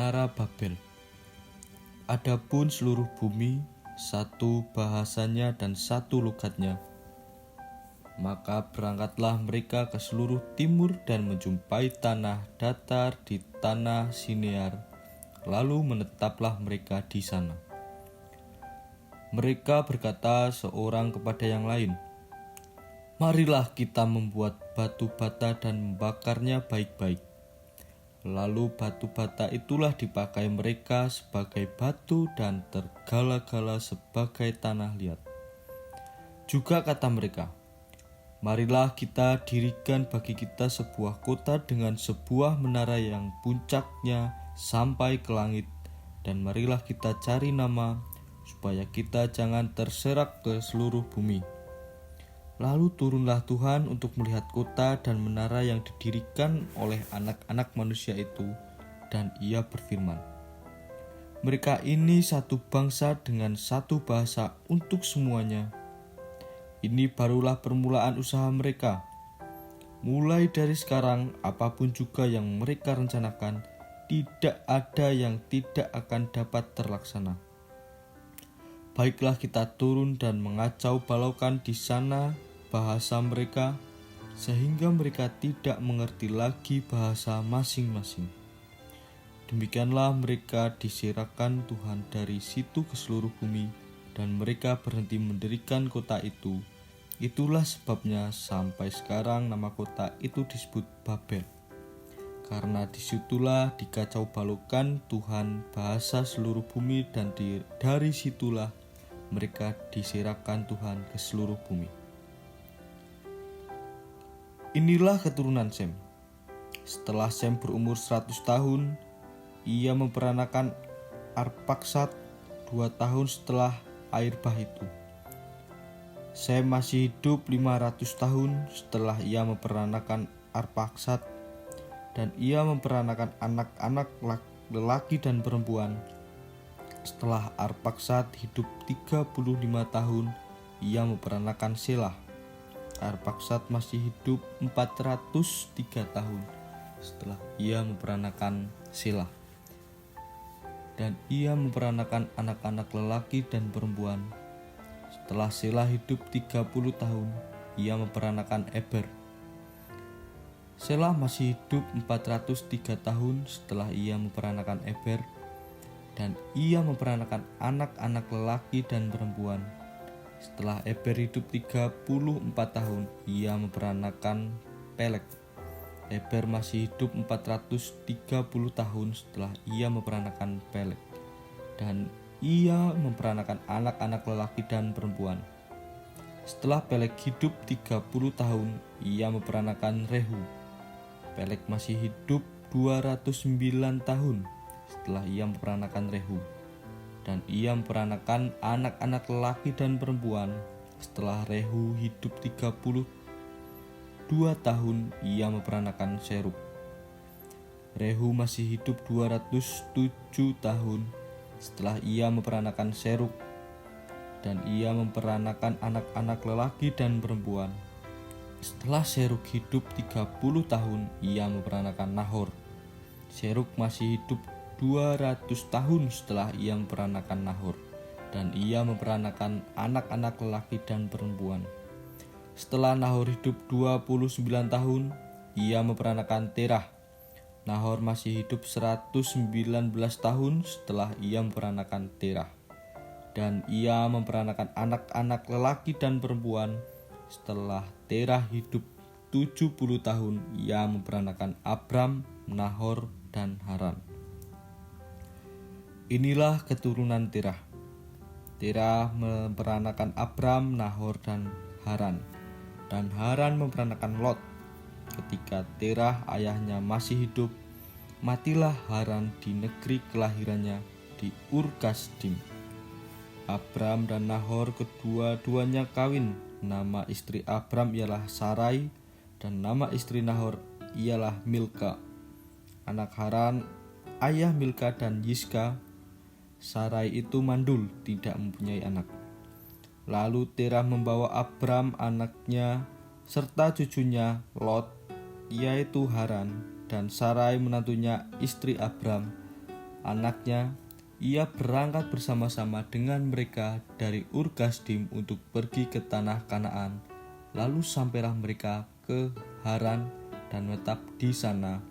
Menara Babel. Adapun seluruh bumi, satu bahasanya dan satu logatnya. Maka berangkatlah mereka ke seluruh timur dan menjumpai tanah datar di tanah Sinear, lalu menetaplah mereka di sana. Mereka berkata seorang kepada yang lain, "Marilah kita membuat batu bata dan membakarnya baik-baik." Lalu batu bata itulah dipakai mereka sebagai batu dan tergala-gala sebagai tanah liat. Juga kata mereka, "Marilah kita dirikan bagi kita sebuah kota dengan sebuah menara yang puncaknya sampai ke langit, dan marilah kita cari nama, supaya kita jangan terserak ke seluruh bumi." Lalu turunlah Tuhan untuk melihat kota dan menara yang didirikan oleh anak-anak manusia itu, dan ia berfirman, "Mereka ini satu bangsa dengan satu bahasa untuk semuanya. Ini barulah permulaan usaha mereka. Mulai dari sekarang, apapun juga yang mereka rencanakan, tidak ada yang tidak akan dapat terlaksana. Baiklah kita turun dan mengacau balaukan di sana bahasa mereka, sehingga mereka tidak mengerti lagi bahasa masing-masing." Demikianlah mereka diserakan Tuhan dari situ ke seluruh bumi, dan mereka berhenti mendirikan kota itu. Itulah sebabnya sampai sekarang nama kota itu disebut Babel, karena disitulah dikacau balaukan Tuhan bahasa seluruh bumi, dan dari situlah mereka diserakan Tuhan ke seluruh bumi. Inilah keturunan Sem. Setelah Sem berumur 100 tahun, ia memperanakan Arpaksad 2 tahun setelah air bah itu. Sem masih hidup 500 tahun setelah ia memperanakan Arpaksad, dan ia memperanakan anak-anak lelaki dan perempuan. Setelah Arpaksad hidup 35 tahun, ia memperanakan Selah. Arpaksad masih hidup 403 tahun setelah ia memperanakan Selah, dan ia memperanakan anak-anak lelaki dan perempuan. Setelah Selah hidup 30 tahun, ia memperanakan Eber. Selah masih hidup 403 tahun setelah ia memperanakan Eber, dan ia memperanakan anak-anak lelaki dan perempuan. Setelah Eber hidup 34 tahun, ia memperanakan Pelek. Eber masih hidup 430 tahun setelah ia memperanakan Pelek, dan ia memperanakan anak-anak lelaki dan perempuan. Setelah Pelek hidup 30 tahun, ia memperanakan Rehu. Pelek masih hidup 209 tahun setelah ia memperanakan Rehu, dan ia memperanakan anak-anak lelaki dan perempuan. Setelah Rehu hidup 32 tahun, ia memperanakan Serug. Rehu masih hidup 207 tahun setelah ia memperanakan Serug, dan ia memperanakan anak-anak lelaki dan perempuan. Setelah Serug hidup 30 tahun, ia memperanakan Nahor. Serug masih hidup 200 tahun setelah ia memperanakan Nahor, dan ia memperanakan anak-anak lelaki dan perempuan. Setelah Nahor hidup 29 tahun, ia memperanakan Terah. Nahor masih hidup 119 tahun setelah ia memperanakan Terah, dan ia memperanakan anak-anak lelaki dan perempuan. Setelah Terah hidup 70 tahun, ia memperanakan Abram, Nahor, dan Haran. Inilah keturunan Terah. Terah memperanakan Abram, Nahor, dan Haran. Dan Haran memperanakan Lot. Ketika Terah ayahnya masih hidup, matilah Haran di negeri kelahirannya di Ur Kasdim. Abram dan Nahor kedua-duanya kawin. Nama istri Abram ialah Sarai, dan nama istri Nahor ialah Milka. Anak Haran, ayah Milka dan Yiska. Sarai itu mandul, tidak mempunyai anak. Lalu Terah membawa Abram anaknya serta cucunya Lot, yaitu Haran, dan Sarai menantunya istri Abram, anaknya, ia berangkat bersama-sama dengan mereka dari Ur Kasdim untuk pergi ke tanah Kanaan. Lalu sampailah mereka ke Haran dan menetap di sana.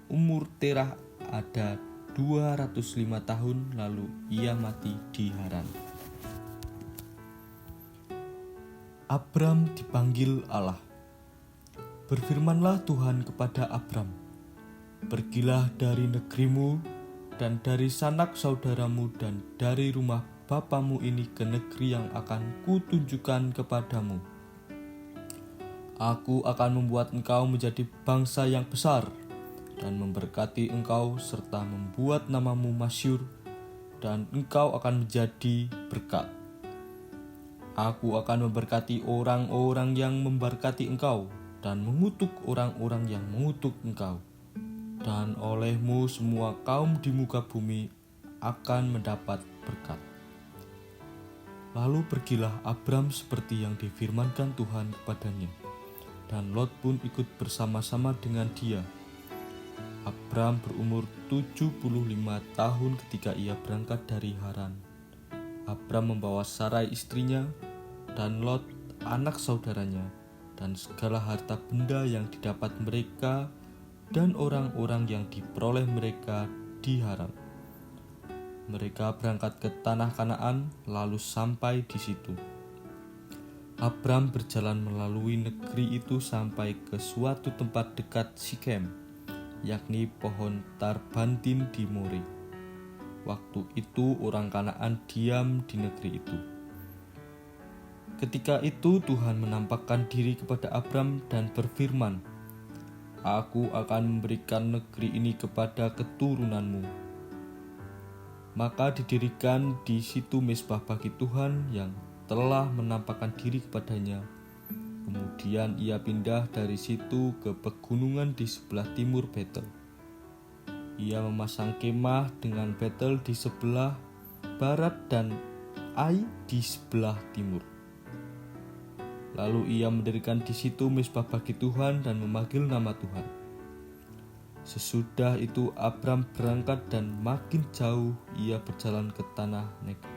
Umur Terah ada 205 tahun, lalu ia mati di Haran. Abram dipanggil Allah. Berfirmanlah Tuhan kepada Abram, "Pergilah dari negerimu dan dari sanak saudaramu dan dari rumah bapamu ini ke negeri yang akan kutunjukkan kepadamu. Aku akan membuat engkau menjadi bangsa yang besar dan memberkati engkau serta membuat namamu masyhur, dan engkau akan menjadi berkat. Aku akan memberkati orang-orang yang memberkati engkau dan mengutuk orang-orang yang mengutuk engkau. Dan olehmu semua kaum di muka bumi akan mendapat berkat." Lalu pergilah Abram seperti yang difirmankan Tuhan kepadanya, dan Lot pun ikut bersama-sama dengan dia. Abram berumur 75 tahun ketika ia berangkat dari Haran. Abram membawa Sarai istrinya, dan Lot anak saudaranya, dan segala harta benda yang didapat mereka dan orang-orang yang diperoleh mereka di Haran. Mereka berangkat ke tanah Kanaan, lalu sampai di situ. Abram berjalan melalui negeri itu sampai ke suatu tempat dekat Sikem, yakni pohon Tarbantin di More. Waktu itu orang Kanaan diam di negeri itu. Ketika itu Tuhan menampakkan diri kepada Abram dan berfirman, "Aku akan memberikan negeri ini kepada keturunanmu." Maka didirikan di situ mezbah bagi Tuhan yang telah menampakkan diri kepadanya. Kemudian ia pindah dari situ ke pegunungan di sebelah timur Betel. Ia memasang kemah dengan Betel di sebelah barat dan Ai di sebelah timur. Lalu ia mendirikan di situ mezbah bagi Tuhan dan memanggil nama Tuhan. Sesudah itu Abram berangkat dan makin jauh ia berjalan ke tanah Negeb.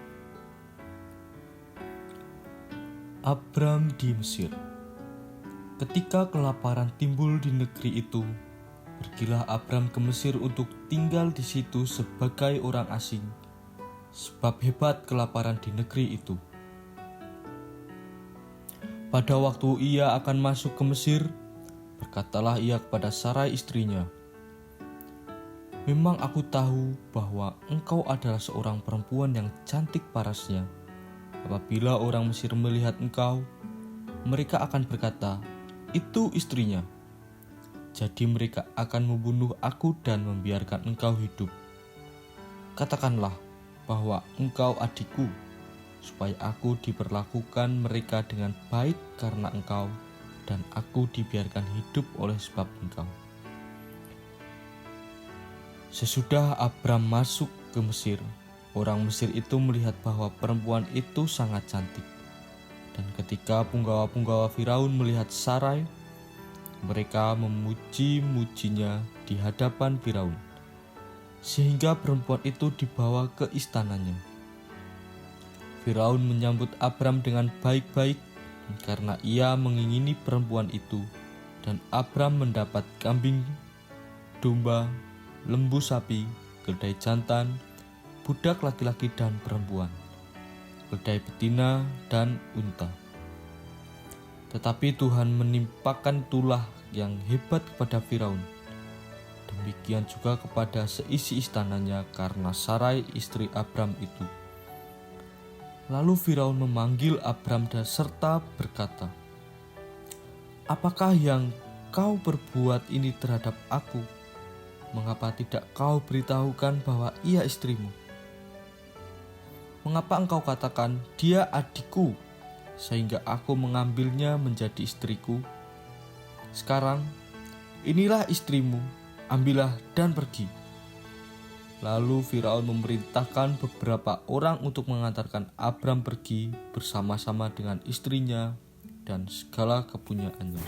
Abram di Mesir. Ketika kelaparan timbul di negeri itu, pergilah Abram ke Mesir untuk tinggal di situ sebagai orang asing, sebab hebat kelaparan di negeri itu. Pada waktu ia akan masuk ke Mesir, berkatalah ia kepada Sarai istrinya, "Memang aku tahu bahwa engkau adalah seorang perempuan yang cantik parasnya. Apabila orang Mesir melihat engkau, mereka akan berkata, 'Itu istrinya.' Jadi mereka akan membunuh aku dan membiarkan engkau hidup. Katakanlah bahwa engkau adikku, supaya aku diperlakukan mereka dengan baik karena engkau, dan aku dibiarkan hidup oleh sebab engkau." Sesudah Abram masuk ke Mesir, orang Mesir itu melihat bahwa perempuan itu sangat cantik. Dan ketika punggawa-punggawa Firaun melihat Sarai, mereka memuji-mujinya di hadapan Firaun, sehingga perempuan itu dibawa ke istananya. Firaun menyambut Abram dengan baik-baik karena ia mengingini perempuan itu, dan Abram mendapat kambing, domba, lembu sapi, keledai jantan, budak laki-laki dan perempuan, keledai betina dan unta. Tetapi Tuhan menimpakan tulah yang hebat kepada Firaun. Demikian juga kepada seisi istananya karena Sarai istri Abram itu. Lalu Firaun memanggil Abram dan serta berkata, "Apakah yang kau perbuat ini terhadap aku? Mengapa tidak kau beritahukan bahwa ia istrimu? Mengapa engkau katakan, 'Dia adikku,' sehingga aku mengambilnya menjadi istriku? Sekarang, inilah istrimu, ambillah dan pergi." Lalu Firaun memerintahkan beberapa orang untuk mengantarkan Abram pergi bersama-sama dengan istrinya dan segala kepunyaannya.